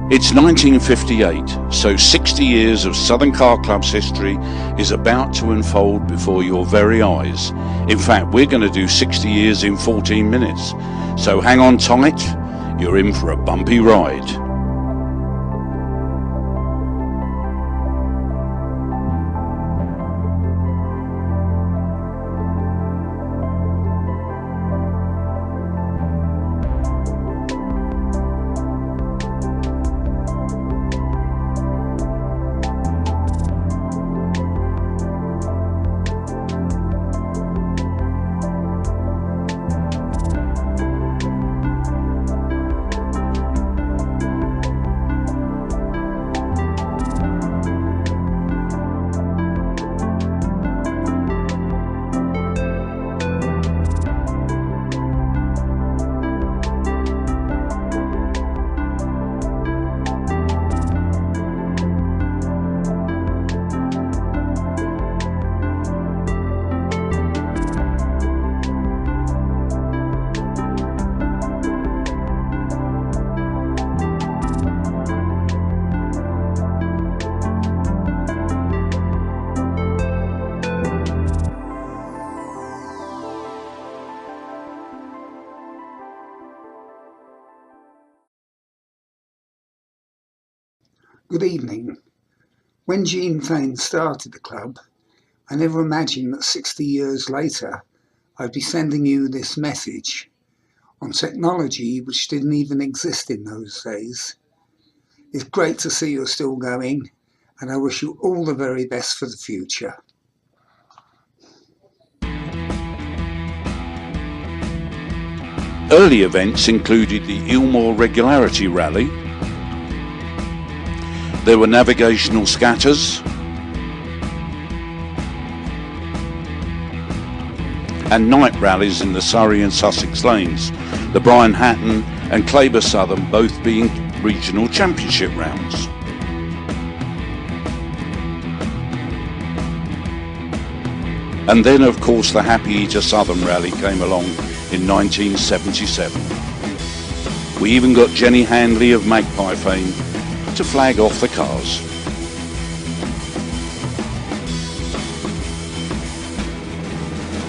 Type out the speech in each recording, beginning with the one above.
It's 1958, so 60 years of Southern Car Club's history is about to unfold before your very eyes. In fact, we're going to do 60 years in 14 minutes. So hang on tight, you're in for a bumpy ride. Good evening. When Jean Fain started the club, I never imagined that 60 years later I'd be sending you this message on technology which didn't even exist in those days. It's great to see you're still going, and I wish you all the very best for the future. Early events included the Ilmore Regularity Rally. There were navigational scatters and night rallies in the Surrey and Sussex lanes, the Brian Hatton and Claber Southern both being regional championship rounds. And then of course the Happy Eater Southern Rally came along in 1977. We even got Jenny Handley of Magpie fame to flag off the cars.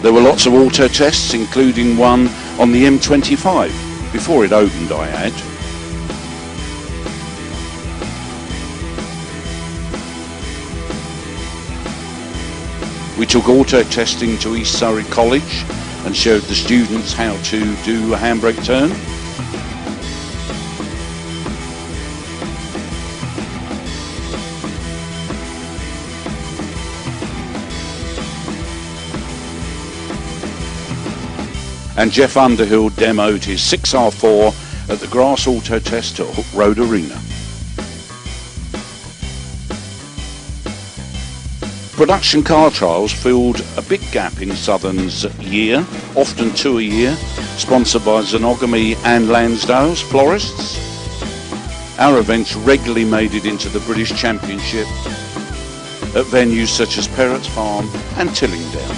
There were lots of auto tests, including one on the M25, before it opened, I add. We took auto testing to East Surrey College and showed the students how to do a handbrake turn. And Jeff Underhill demoed his 6R4 at the Grass Auto Test at Hook Road Arena. Production car trials filled a big gap in Southern's year, often two a year, sponsored by Xenogamy and Lansdale's florists. Our events regularly made it into the British Championship at venues such as Perrott's Farm and Tillingdown.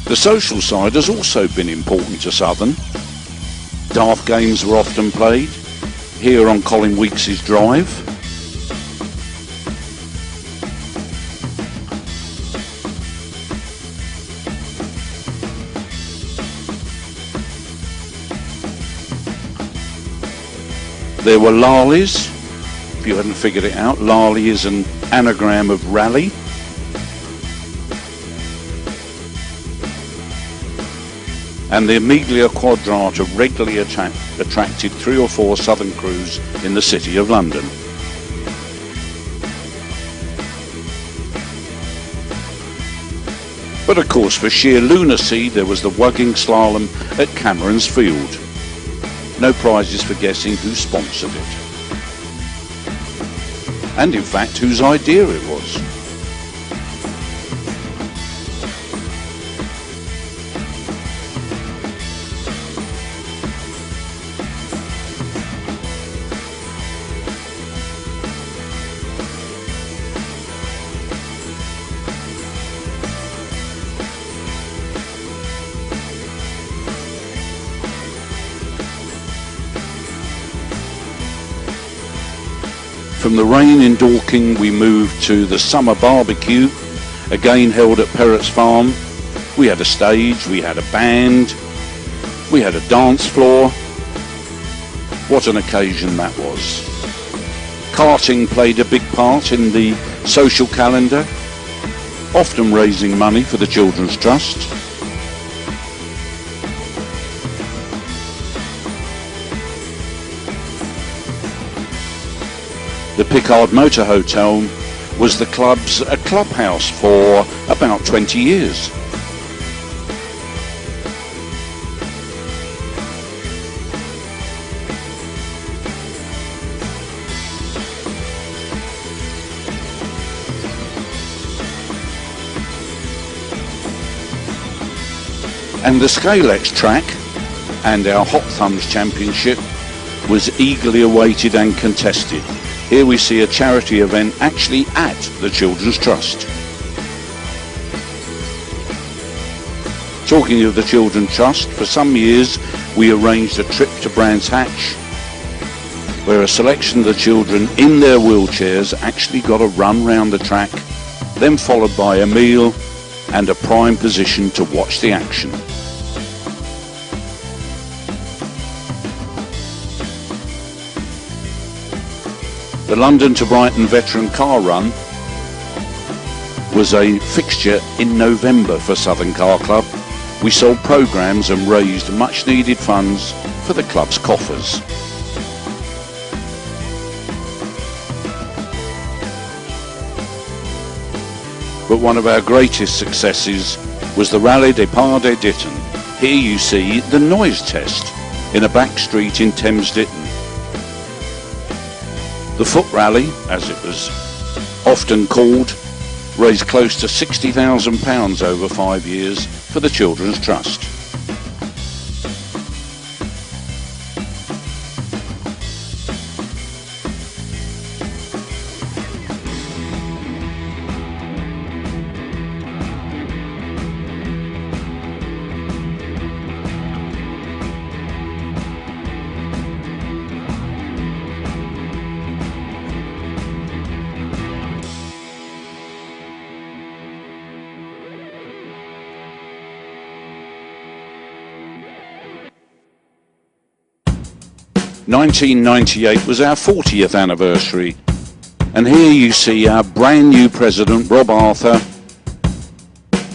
The social side has also been important to Southern. Daft games were often played, here on Colin Weeks' Drive. There were Lalies, if you hadn't figured it out. Lali is an anagram of rally. And the Amiglia Quadrata regularly attracted 3 or 4 Southern crews in the City of London. But of course, for sheer lunacy, there was the Wugging Slalom at Cameron's Field. No prizes for guessing who sponsored it. and in fact whose idea it was. From the rain in Dorking we moved to the summer barbecue, again held at Perrott's Farm. We had a stage, we had a band, we had a dance floor. What an occasion that was. Karting played a big part in the social calendar, often raising money for the Children's Trust. The Pickard Motor Hotel was the club's clubhouse for about 20 years. And the Scalex track and our Hot Thumbs Championship was eagerly awaited and contested. Here we see a charity event actually at the Children's Trust. Talking of the Children's Trust, for some years we arranged a trip to Brands Hatch, where a selection of the children in their wheelchairs actually got a run round the track, then followed by a meal and a prime position to watch the action. The London to Brighton Veteran Car Run was a fixture in November for Southern Car Club. We sold programmes and raised much needed funds for the club's coffers. But one of our greatest successes was the Rallye des Pas de Ditton. Here you see the noise test in a back street in Thames Ditton. The Foot Rally, as it was often called, raised close to £60,000 over 5 years for the Children's Trust. (1998) was our 40th anniversary, and here you see our brand new president Rob Arthur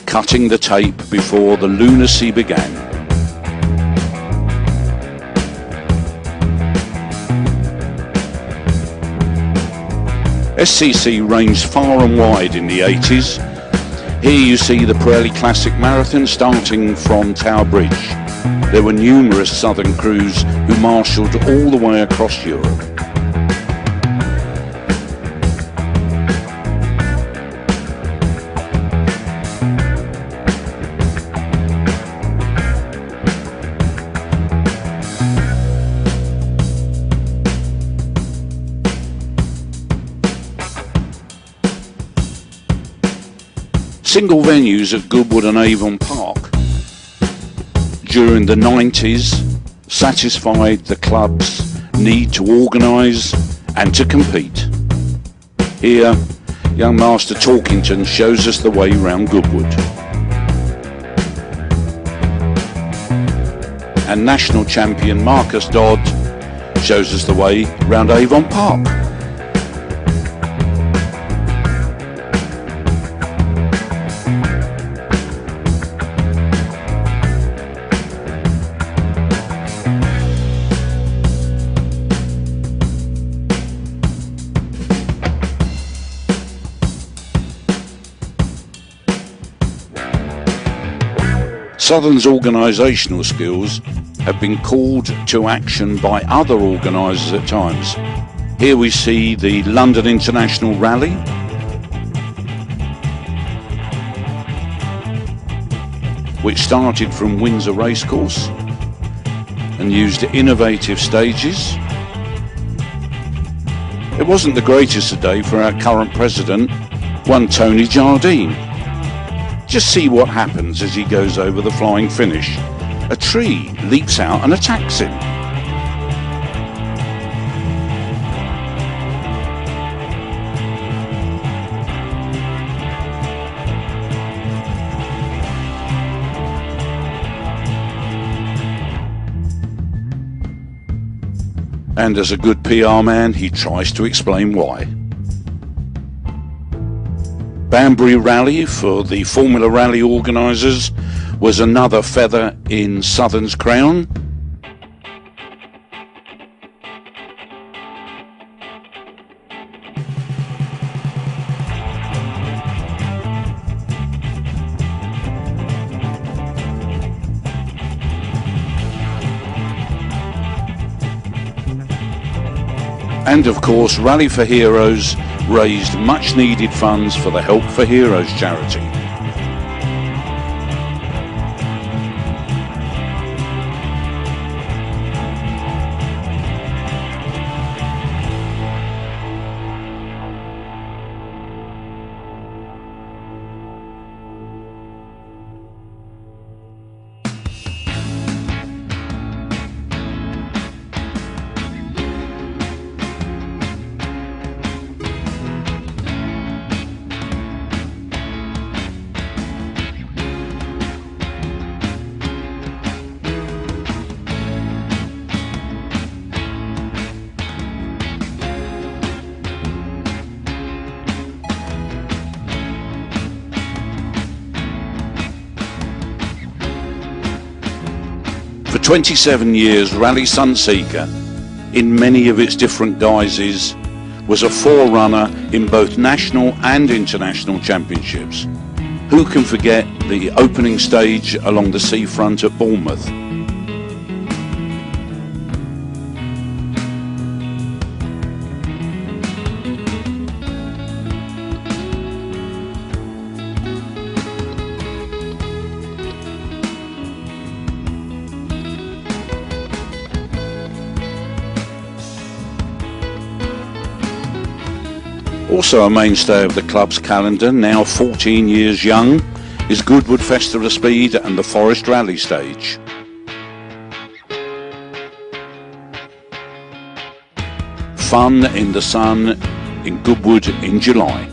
cutting the tape before the lunacy began. SCC ranged far and wide in the 80s. Here you see the Pirelli Classic Marathon starting from Tower Bridge. There were numerous southern crews who marshalled all the way across Europe. Single venues at Goodwood and Avon Park during the 90s satisfied the club's need to organise and to compete. Here, young Master Talkington shows us the way round Goodwood. And national champion Marcus Dodd shows us the way round Avon Park. Southern's organisational skills have been called to action by other organisers at times. Here we see the London International Rally. Which started from Windsor Racecourse and used innovative stages. It wasn't the greatest a day for our current president, one Tony Jardine. Just see what happens as he goes over the flying finish. A tree leaps out and attacks him. And as a good PR man, he tries to explain why. Banbury Rally for the Formula Rally organisers was another feather in Southern's crown. And of course, Rally for Heroes raised much needed funds for the Help for Heroes charity. For 27 years, Rally Sunseeker, in many of its different guises, was a forerunner in both national and international championships. Who can forget the opening stage along the seafront at Bournemouth? Also a mainstay of the club's calendar, now 14 years young, is Goodwood Festival of Speed and the Forest Rally stage. Fun in the sun in Goodwood in July.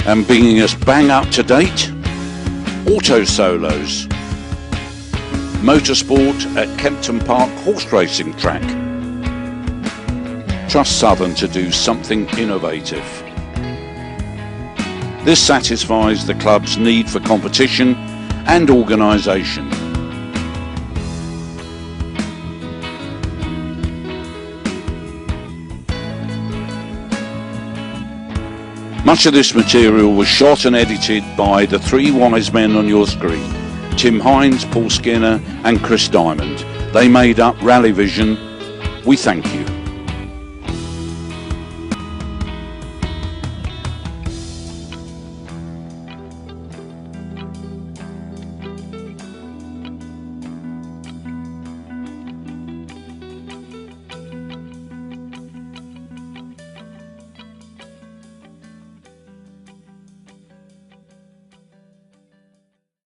And bringing us bang up to date, Auto Solos, motorsport at Kempton Park horse racing track. Trust Southern to do something innovative. This satisfies the club's need for competition and organisation. Much of this material was shot and edited by the three wise men on your screen, Tim Hines, Paul Skinner and Chris Diamond. They made up Rally Vision. We thank you.